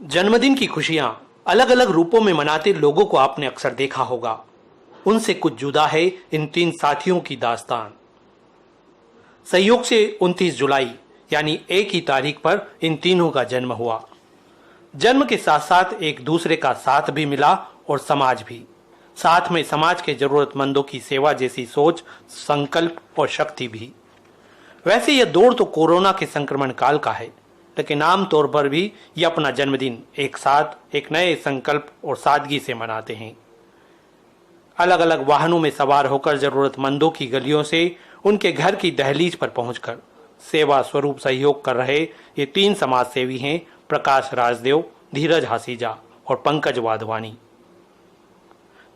जन्मदिन की खुशियां अलग अलग रूपों में मनाते लोगों को आपने अक्सर देखा होगा। उनसे कुछ जुदा है इन तीन साथियों की दास्तान। संयोग से 29 जुलाई यानी एक ही तारीख पर इन तीनों का जन्म हुआ। जन्म के साथ साथ एक दूसरे का साथ भी मिला और समाज भी। साथ में समाज के जरूरतमंदों की सेवा जैसी सोच, संकल्प और शक्ति भी। वैसे यह दौड़ तो कोरोना के संक्रमण काल का है, लेकिन आमतौर पर भी ये अपना जन्मदिन एक साथ एक नए संकल्प और सादगी से मनाते हैं। अलग अलग वाहनों में सवार होकर जरूरतमंदों की गलियों से उनके घर की दहलीज पर पहुंचकर सेवा स्वरूप सहयोग कर रहे ये तीन समाज सेवी हैं प्रकाश राजदेव, धीरज हासीजा और पंकज वाधवानी।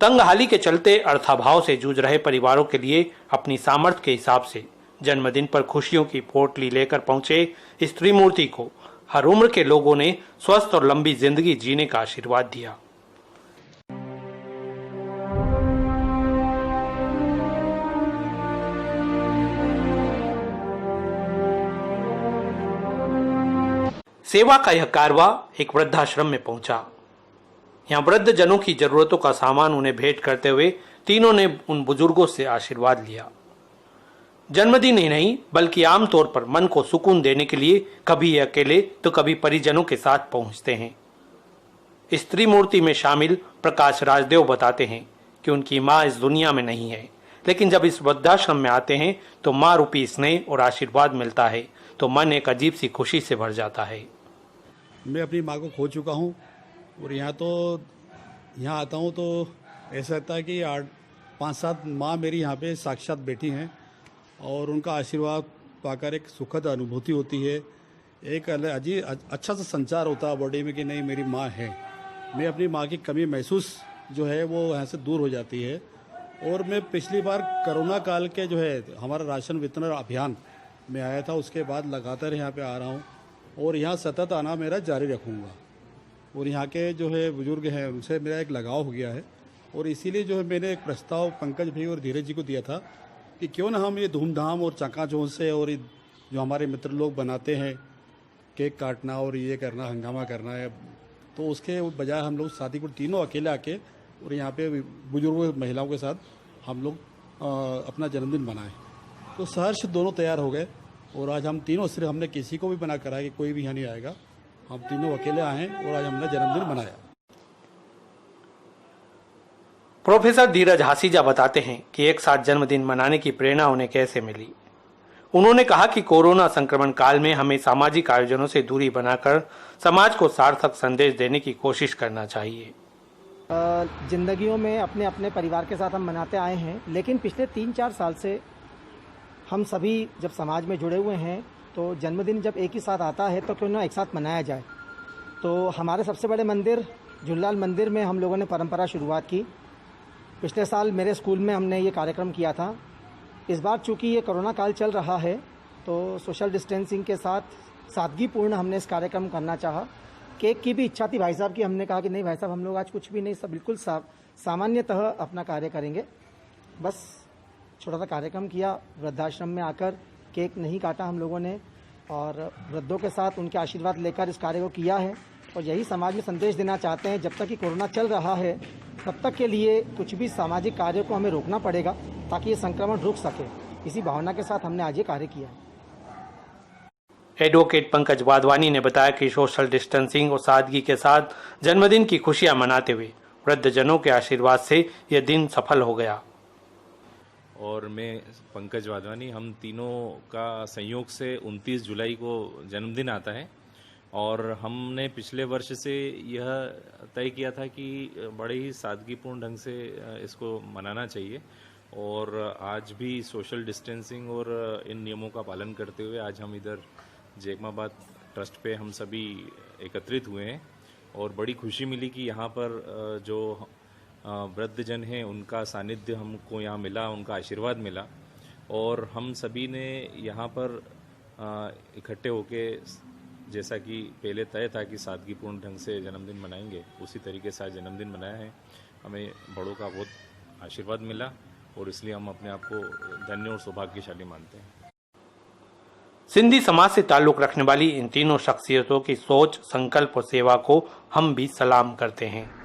तंगहाली के चलते अर्थाभाव से जूझ रहे परिवारों के लिए अपनी सामर्थ्य के हिसाब से जन्मदिन पर खुशियों की पोटली लेकर पहुंचे इस त्रिमूर्ति को हर उम्र के लोगों ने स्वस्थ और लंबी जिंदगी जीने का आशीर्वाद दिया। सेवा का यह कारवा एक वृद्धाश्रम में पहुंचा। यहाँ वृद्ध जनों की जरूरतों का सामान उन्हें भेंट करते हुए तीनों ने उन बुजुर्गों से आशीर्वाद लिया। जन्मदिन ही नहीं बल्कि आमतौर पर मन को सुकून देने के लिए कभी अकेले तो कभी परिजनों के साथ पहुंचते हैं। इस त्रिमूर्ति में शामिल प्रकाश राजदेव बताते हैं कि उनकी माँ इस दुनिया में नहीं है, लेकिन जब इस वृद्धाश्रम में आते हैं तो माँ रूपी स्नेह और आशीर्वाद मिलता है तो मन एक अजीब सी खुशी से भर जाता है। मैं अपनी माँ को खो चुका हूँ और यहाँ आता हूँ तो ऐसा लगता है कि 8-5-7 माँ मेरी यहाँ पे साक्षात बैठी हैं और उनका आशीर्वाद पाकर एक सुखद अनुभूति होती है। एक अजीब अच्छा सा संचार होता है बॉडी में कि नहीं मेरी माँ है। मैं अपनी माँ की कमी महसूस जो है वो यहाँ से दूर हो जाती है। और मैं पिछली बार कोरोना काल के जो है हमारा राशन वितरण अभियान में आया था, उसके बाद लगातार यहाँ पे आ रहा हूँ और यहाँ सतत आना मेरा जारी रखूँगा। और यहाँ के जो है बुजुर्ग हैं उनसे मेरा एक लगाव हो गया है और इसीलिए जो है मैंने एक प्रस्ताव पंकज भाई और धीरज जी को दिया था कि क्यों ना हम ये धूमधाम और चकाचौंध से और जो हमारे मित्र लोग बनाते हैं केक काटना और ये करना हंगामा करना है, तो उसके बजाय हम लोग साथी को तीनों अकेले आके और यहाँ पे बुजुर्ग महिलाओं के साथ हम लोग अपना जन्मदिन मनाएं। तो सहर्ष दोनों तैयार हो गए और आज हम तीनों, सिर्फ हमने किसी को भी मना करा कि कोई भी यहाँ नहीं आएगा, हम तीनों अकेले आए और आज हमने जन्मदिन मनाया। प्रोफेसर धीरज हासीजा बताते हैं कि एक साथ जन्मदिन मनाने की प्रेरणा उन्हें कैसे मिली। उन्होंने कहा कि कोरोना संक्रमण काल में हमें सामाजिक आयोजनों से दूरी बनाकर समाज को सार्थक संदेश देने की कोशिश करना चाहिए। जिंदगियों में अपने अपने परिवार के साथ हम मनाते आए हैं, लेकिन पिछले 3-4 साल से हम सभी जब समाज में जुड़े हुए हैं तो जन्मदिन जब एक ही साथ आता है तो क्यों ना एक साथ मनाया जाए। तो हमारे सबसे बड़े मंदिर झूलेलाल मंदिर में हम लोगों ने परंपरा शुरुआत की। पिछले साल मेरे स्कूल में हमने ये कार्यक्रम किया था। इस बार चूँकि ये कोरोना काल चल रहा है तो सोशल डिस्टेंसिंग के साथ सादगीपूर्ण हमने इस कार्यक्रम करना चाहा। केक की भी इच्छा थी भाई साहब की, हमने कहा कि नहीं भाई साहब हम लोग आज कुछ भी नहीं, सब बिल्कुल सामान्यतः अपना कार्य करेंगे। बस छोटा सा कार्यक्रम किया, वृद्धाश्रम में आकर केक नहीं काटा हम लोगों ने और वृद्धों के साथ उनके आशीर्वाद लेकर इस कार्य को किया है। और यही समाज में संदेश देना चाहते हैं, जब तक कि कोरोना चल रहा है तब तक के लिए कुछ भी सामाजिक कार्यों को हमें रोकना पड़ेगा ताकि ये संक्रमण रुक सके। इसी भावना के साथ हमने आज ये कार्य किया है। एडवोकेट पंकज वाधवानी ने बताया कि सोशल डिस्टेंसिंग और सादगी के साथ जन्मदिन की खुशियां मनाते हुए वृद्धजनों के आशीर्वाद से यह दिन सफल हो गया। और मैं पंकज वाधवानी, हम तीनों का संयोग से 29 जुलाई को जन्मदिन आता है और हमने पिछले वर्ष से यह तय किया था कि बड़े ही सादगीपूर्ण ढंग से इसको मनाना चाहिए। और आज भी सोशल डिस्टेंसिंग और इन नियमों का पालन करते हुए आज हम इधर जैकमाबाद ट्रस्ट पे हम सभी एकत्रित हुए हैं और बड़ी खुशी मिली कि यहाँ पर जो वृद्धजन हैं उनका सानिध्य हमको यहाँ मिला, उनका आशीर्वाद मिला और हम सभी ने यहाँ पर इकट्ठे होके, जैसा कि पहले तय था कि सादगीपूर्ण ढंग से जन्मदिन मनाएंगे, उसी तरीके से आज जन्मदिन मनाया है। हमें बड़ों का बहुत आशीर्वाद मिला और इसलिए हम अपने आप को धन्य और सौभाग्यशाली मानते हैं। सिंधी समाज से ताल्लुक रखने वाली इन तीनों शख्सियतों की सोच, संकल्प और सेवा को हम भी सलाम करते हैं।